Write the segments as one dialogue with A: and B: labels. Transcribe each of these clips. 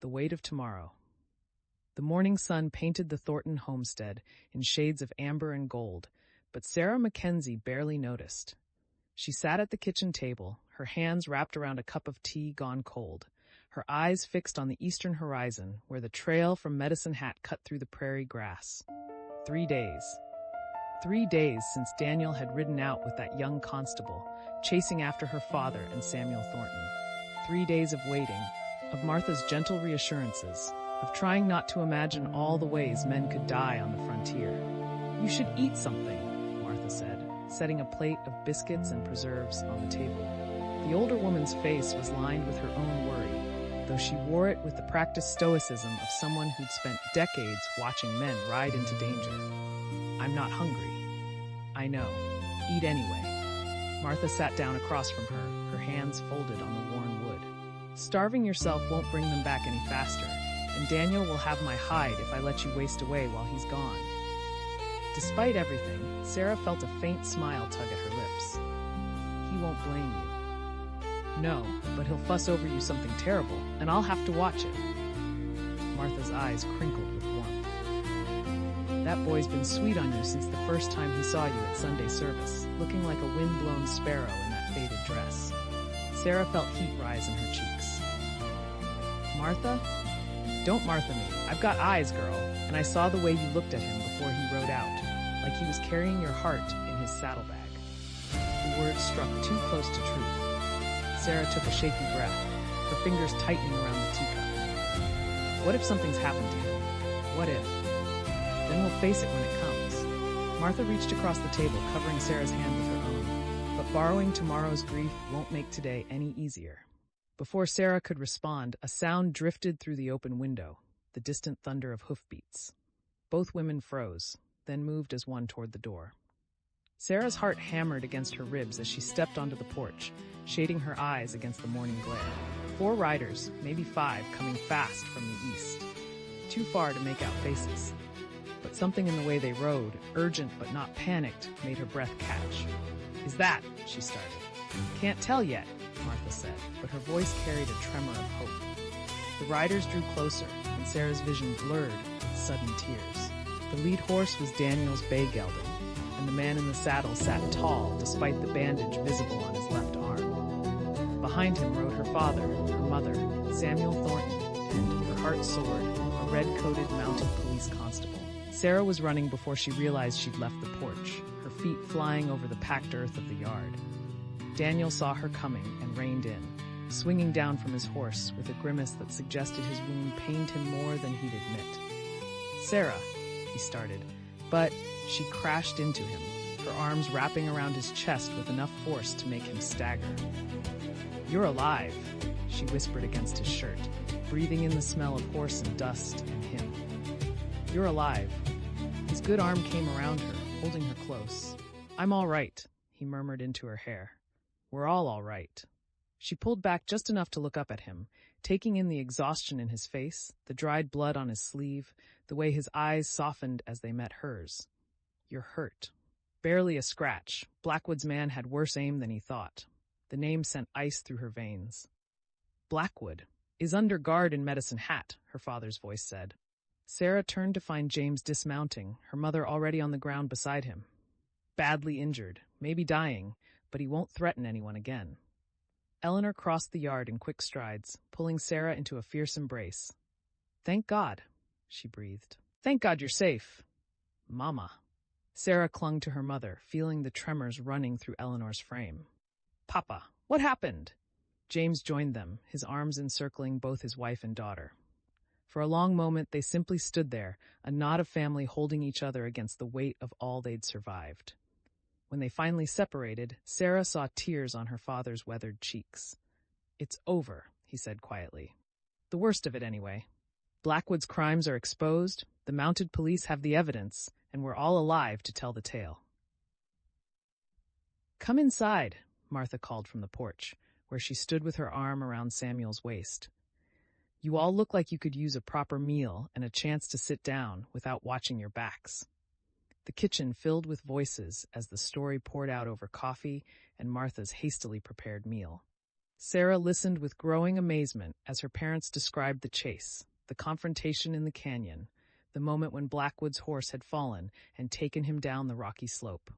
A: The weight of tomorrow. The morning sun painted the Thornton homestead in shades of amber and gold, but Sarah Mackenzie barely noticed. She sat at the kitchen table, her hands wrapped around a cup of tea gone cold, her eyes fixed on the eastern horizon where the trail from Medicine Hat cut through the prairie grass. 3 days. 3 days since Daniel had ridden out with that young constable, chasing after her father and Samuel Thornton. 3 days of waiting, of Martha's gentle reassurances, of trying not to imagine all the ways men could die on the frontier. "You should eat something," Martha said, setting a plate of biscuits and preserves on the table. The older woman's face was lined with her own worry, though she wore it with the practiced stoicism of someone who'd spent decades watching men ride into danger. "I'm not hungry." "I know. Eat anyway." Martha sat down across from her, her hands folded on the worn wood. "Starving yourself won't bring them back any faster, and Daniel will have my hide if I let you waste away while he's gone." Despite everything, Sarah felt a faint smile tug at her lips. "He won't blame you." "No, but he'll fuss over you something terrible, and I'll have to watch it." Martha's eyes crinkled with warmth. "That boy's been sweet on you since the first time he saw you at Sunday service, looking like a wind-blown sparrow in that faded dress." Sarah felt heat rise in her cheeks. "Martha? Don't Martha me. I've got eyes, girl, and I saw the way you looked at him before he rode out, like he was carrying your heart in his saddlebag." The words struck too close to truth. Sarah took a shaky breath, her fingers tightening around the teacup. "What if something's happened to him? What if? Then we'll face it when it comes." Martha reached across the table, covering Sarah's hand with her own. But borrowing tomorrow's grief won't make today any easier. Before Sarah could respond, a sound drifted through the open window, the distant thunder of hoofbeats. Both women froze, then moved as one toward the door. Sarah's heart hammered against her ribs as she stepped onto the porch, shading her eyes against the morning glare. 4 riders, maybe 5, coming fast from the east. Too far to make out faces. But something in the way they rode, urgent but not panicked, made her breath catch. "Is that?" she started. "Can't tell yet," Martha said, but her voice carried a tremor of hope. The riders drew closer, and Sarah's vision blurred with sudden tears. The lead horse was Daniel's bay gelding, and the man in the saddle sat tall despite the bandage visible on his left arm. Behind him rode her father, her mother, Samuel Thornton, and, her heart soared, a red-coated mounted police constable. Sarah was running before she realized she'd left the porch, her feet flying over the packed earth of the yard. Daniel saw her coming and reined in, swinging down from his horse with a grimace that suggested his wound pained him more than he'd admit. "Sarah," he started, but she crashed into him, her arms wrapping around his chest with enough force to make him stagger. "You're alive," she whispered against his shirt, breathing in the smell of horse and dust and him. "You're alive." His good arm came around her, holding her close. "I'm all right," he murmured into her hair. "We're all right." She pulled back just enough to look up at him, taking in the exhaustion in his face, the dried blood on his sleeve, the way his eyes softened as they met hers. "You're hurt." Barely a scratch. Blackwood's man had worse aim than he thought. The name sent ice through her veins. "Blackwood is under guard in Medicine Hat," her father's voice said. Sarah turned to find James dismounting, her mother already on the ground beside him. "Badly injured, maybe dying, but he won't threaten anyone again." Eleanor crossed the yard in quick strides, pulling Sarah into a fierce embrace. "Thank God," she breathed. "Thank God you're safe." "Mama." Sarah clung to her mother, feeling the tremors running through Eleanor's frame. "Papa, what happened?" James joined them, his arms encircling both his wife and daughter. For a long moment, they simply stood there, a knot of family holding each other against the weight of all they'd survived. When they finally separated, Sarah saw tears on her father's weathered cheeks. "It's over," he said quietly. "The worst of it, anyway. Blackwood's crimes are exposed, the mounted police have the evidence, and we're all alive to tell the tale." "Come inside," Martha called from the porch, where she stood with her arm around Samuel's waist. "You all look like you could use a proper meal and a chance to sit down without watching your backs." The kitchen filled with voices as the story poured out over coffee and Martha's hastily prepared meal. Sarah listened with growing amazement as her parents described the chase, the confrontation in the canyon, the moment when Blackwood's horse had fallen and taken him down the rocky slope.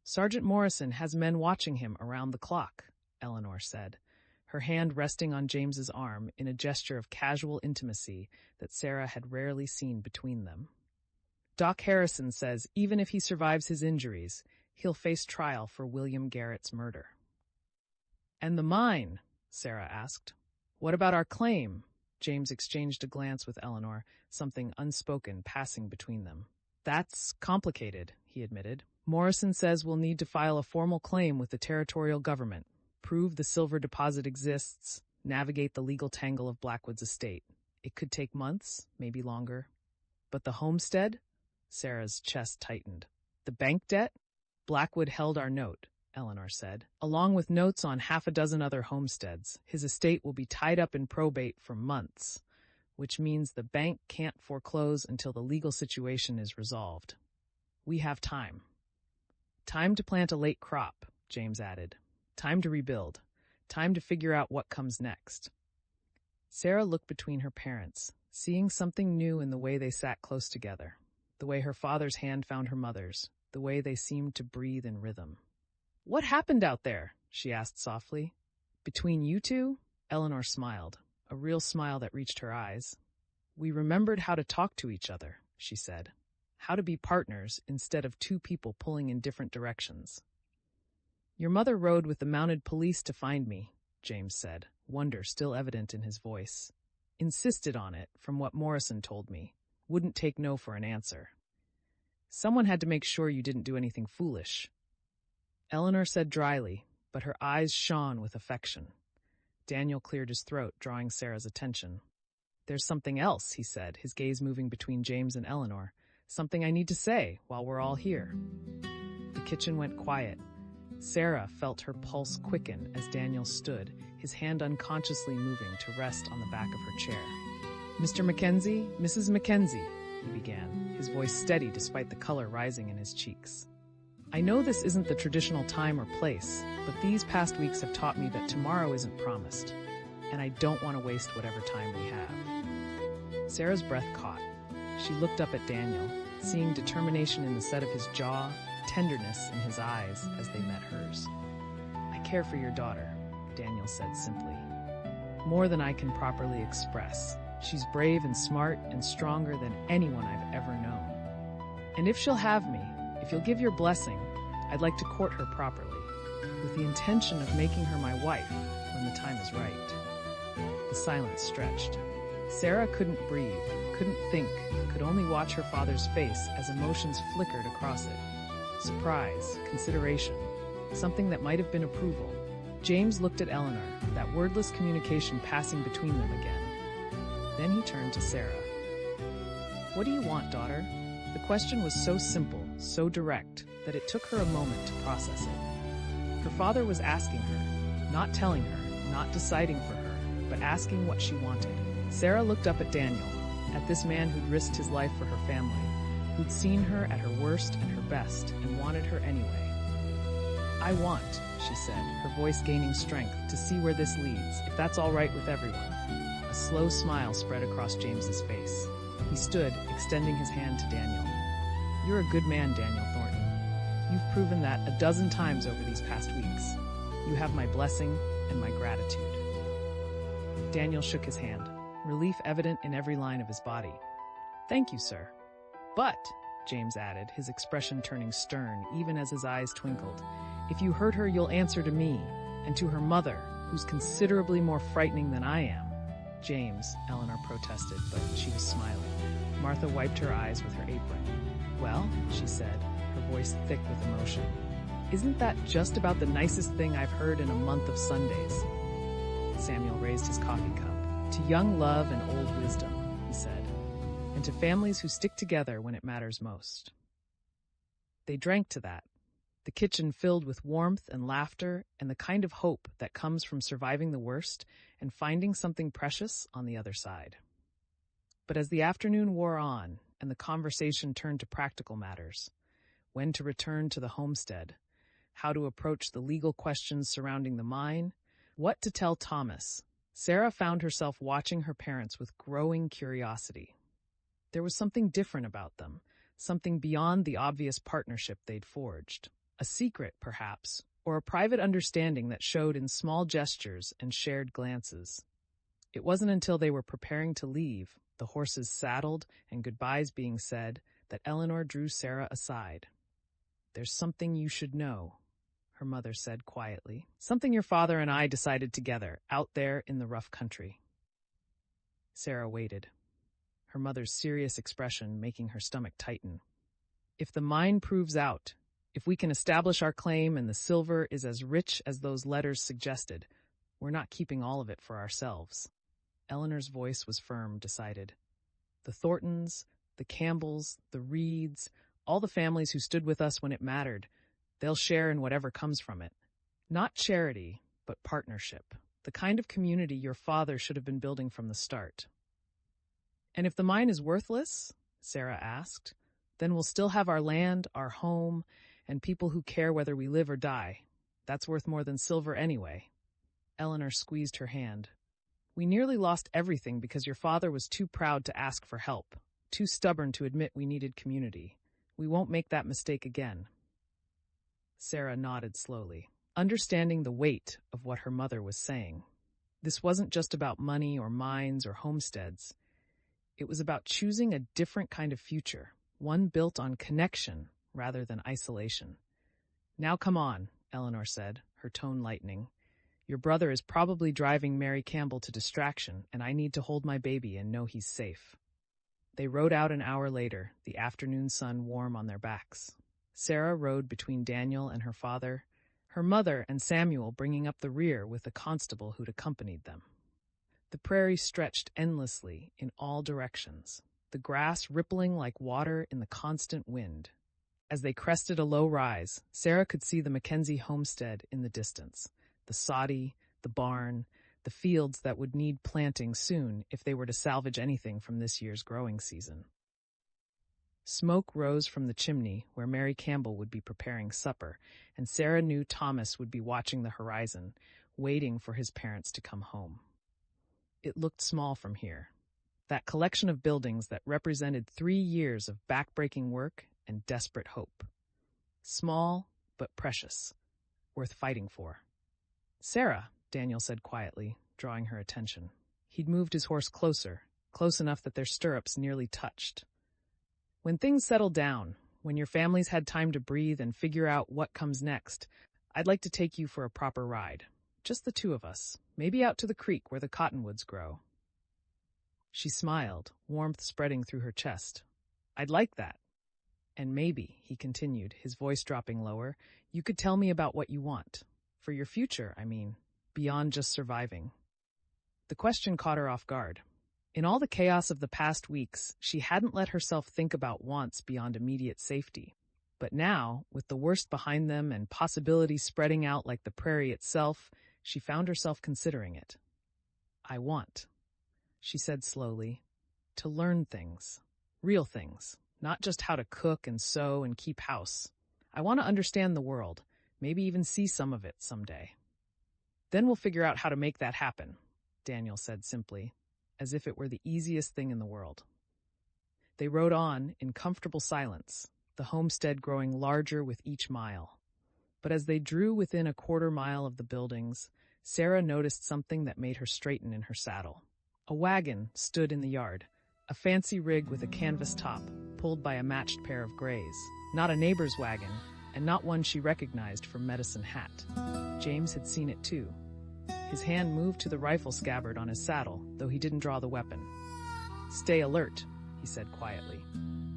A: "Sergeant Morrison has men watching him around the clock," Eleanor said, her hand resting on James's arm in a gesture of casual intimacy that Sarah had rarely seen between them. "Doc Harrison says even if he survives his injuries, he'll face trial for William Garrett's murder." "And the mine?" Sarah asked. "What about our claim?" James exchanged a glance with Eleanor, something unspoken passing between them. "That's complicated," he admitted. "Morrison says we'll need to file a formal claim with the territorial government, prove the silver deposit exists, navigate the legal tangle of Blackwood's estate. It could take months, maybe longer. But the homestead? Sarah's chest tightened. The bank debt? Blackwood held our note, Eleanor said. Along with notes on half a dozen other homesteads, his estate will be tied up in probate for months, which means the bank can't foreclose until the legal situation is resolved. We have time. Time to plant a late crop, James added. Time to rebuild. Time to figure out what comes next. Sarah looked between her parents, seeing something new in the way they sat close together, the way her father's hand found her mother's, the way they seemed to breathe in rhythm. "What happened out there?" she asked softly. "Between you two?" Eleanor smiled, a real smile that reached her eyes. "We remembered how to talk to each other," she said. "How to be partners instead of two people pulling in different directions." "Your mother rode with the mounted police to find me," James said, wonder still evident in his voice. "Insisted on it, from what Morrison told me. Wouldn't take no for an answer. Someone had to make sure you didn't do anything foolish." Eleanor said dryly, but her eyes shone with affection. Daniel cleared his throat, drawing Sarah's attention. "There's something else," he said, his gaze moving between James and Eleanor. "Something I need to say while we're all here." The kitchen went quiet. Sarah felt her pulse quicken as Daniel stood, his hand unconsciously moving to rest on the back of her chair. "Mr. Mackenzie, Mrs. Mackenzie," he began, his voice steady despite the color rising in his cheeks. "I know this isn't the traditional time or place, but these past weeks have taught me that tomorrow isn't promised, and I don't want to waste whatever time we have." Sarah's breath caught. She looked up at Daniel, seeing determination in the set of his jaw, tenderness in his eyes as they met hers. "I care for your daughter," Daniel said simply. "More than I can properly express. She's brave and smart and stronger than anyone I've ever known. And if she'll have me, if you'll give your blessing, I'd like to court her properly, with the intention of making her my wife when the time is right." The silence stretched. Sarah couldn't breathe, couldn't think, could only watch her father's face as emotions flickered across it. Surprise, consideration, something that might have been approval. James looked at Eleanor, that wordless communication passing between them again. Then he turned to Sarah. "What do you want, daughter?" The question was so simple, so direct, that it took her a moment to process it. Her father was asking her, not telling her, not deciding for her, but asking what she wanted. Sarah looked up at Daniel, at this man who'd risked his life for her family, who'd seen her at her worst and her best and wanted her anyway. "I want," she said, her voice gaining strength, "to see where this leads, if that's all right with everyone." A slow smile spread across James's face. He stood, extending his hand to Daniel. "You're a good man, Daniel Thornton. You've proven that a dozen times over these past weeks. You have my blessing and my gratitude." Daniel shook his hand, relief evident in every line of his body. "Thank you, sir. But," James added, his expression turning stern even as his eyes twinkled, "if you hurt her, you'll answer to me, and to her mother, who's considerably more frightening than I am." "James," Eleanor protested, but she was smiling. Martha wiped her eyes with her apron. "Well," she said, her voice thick with emotion, "isn't that just about the nicest thing I've heard in a month of Sundays?" Samuel raised his coffee cup. "To young love and old wisdom," he said, "and to families who stick together when it matters most." They drank to that, the kitchen filled with warmth and laughter and the kind of hope that comes from surviving the worst and finding something precious on the other side. But as the afternoon wore on and the conversation turned to practical matters, when to return to the homestead, how to approach the legal questions surrounding the mine, What to tell Thomas? Sarah found herself watching her parents with growing curiosity. There was something different about them, something beyond the obvious partnership they'd forged. A secret, perhaps, or a private understanding that showed in small gestures and shared glances. It wasn't until they were preparing to leave, the horses saddled and goodbyes being said, that Eleanor drew Sarah aside. "There's something you should know," her mother said quietly. "Something your father and I decided together, out there in the rough country." Sarah waited, her mother's serious expression making her stomach tighten. "If the mine proves out, if we can establish our claim and the silver is as rich as those letters suggested, we're not keeping all of it for ourselves." Eleanor's voice was firm, decided. "The Thorntons, the Campbells, the Reeds, all the families who stood with us when it mattered, they'll share in whatever comes from it. Not charity, but partnership. The kind of community your father should have been building from the start." "And if the mine is worthless," Sarah asked, "then we'll still have our land, our home, and people who care whether we live or die. That's worth more than silver anyway." Eleanor squeezed her hand. "We nearly lost everything because your father was too proud to ask for help, too stubborn to admit we needed community. We won't make that mistake again." Sarah nodded slowly, understanding the weight of what her mother was saying. This wasn't just about money or mines or homesteads. It was about choosing a different kind of future, one built on connection rather than isolation. "Now come on," Eleanor said, her tone lightening. "Your brother is probably driving Mary Campbell to distraction, and I need to hold my baby and know he's safe." They rode out an hour later, the afternoon sun warm on their backs. Sarah rode between Daniel and her father, her mother and Samuel bringing up the rear with the constable who'd accompanied them. The prairie stretched endlessly in all directions, the grass rippling like water in the constant wind. As they crested a low rise, Sarah could see the Mackenzie homestead in the distance, the soddy, the barn, the fields that would need planting soon if they were to salvage anything from this year's growing season. Smoke rose from the chimney where Mary Campbell would be preparing supper, and Sarah knew Thomas would be watching the horizon, waiting for his parents to come home. It looked small from here, that collection of buildings that represented 3 years of backbreaking work and desperate hope. Small, but precious, worth fighting for. "Sarah," Daniel said quietly, drawing her attention. He'd moved his horse closer, close enough that their stirrups nearly touched. "When things settle down, when your family's had time to breathe and figure out what comes next, I'd like to take you for a proper ride. Just the two of us, maybe out to the creek where the cottonwoods grow." She smiled, warmth spreading through her chest. "I'd like that. And maybe," he continued, his voice dropping lower, "you could tell me about what you want. For your future, I mean, beyond just surviving." The question caught her off guard. In all the chaos of the past weeks, she hadn't let herself think about wants beyond immediate safety. But now, with the worst behind them and possibilities spreading out like the prairie itself, she found herself considering it. "I want," she said slowly, "to learn things, real things, not just how to cook and sew and keep house. I want to understand the world, maybe even see some of it someday." "Then we'll figure out how to make that happen," Daniel said simply, as if it were the easiest thing in the world. They rode on in comfortable silence, the homestead growing larger with each mile. But as they drew within a quarter-mile of the buildings, Sarah noticed something that made her straighten in her saddle. A wagon stood in the yard, a fancy rig with a canvas top, pulled by a matched pair of grays. Not a neighbor's wagon, and not one she recognized from Medicine Hat. James had seen it too. His hand moved to the rifle scabbard on his saddle, though he didn't draw the weapon. "Stay alert," he said quietly.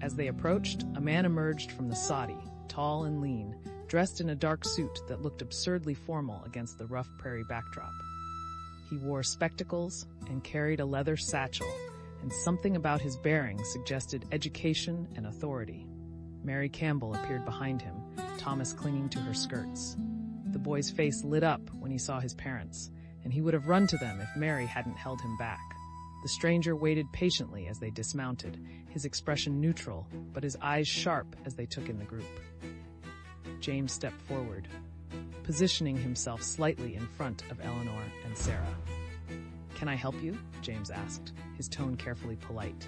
A: As they approached, a man emerged from the soddy, tall and lean, dressed in a dark suit that looked absurdly formal against the rough prairie backdrop. He wore spectacles and carried a leather satchel, and something about his bearing suggested education and authority. Mary Campbell appeared behind him, Thomas clinging to her skirts. The boy's face lit up when he saw his parents, and he would have run to them if Mary hadn't held him back. The stranger waited patiently as they dismounted, his expression neutral, but his eyes sharp as they took in the group. James stepped forward. positioning himself slightly in front of Eleanor and Sarah. "Can I help you?" James asked, his tone carefully polite.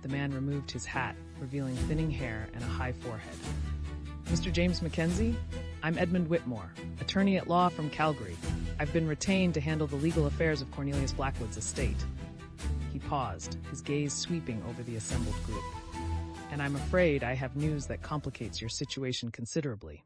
A: The man removed his hat, revealing thinning hair and a high forehead. "Mr. James Mackenzie? I'm Edmund Whitmore, attorney at law from Calgary. I've been retained to handle the legal affairs of Cornelius Blackwood's estate." He paused, his gaze sweeping over the assembled group. "And I'm afraid I have news that complicates your situation considerably."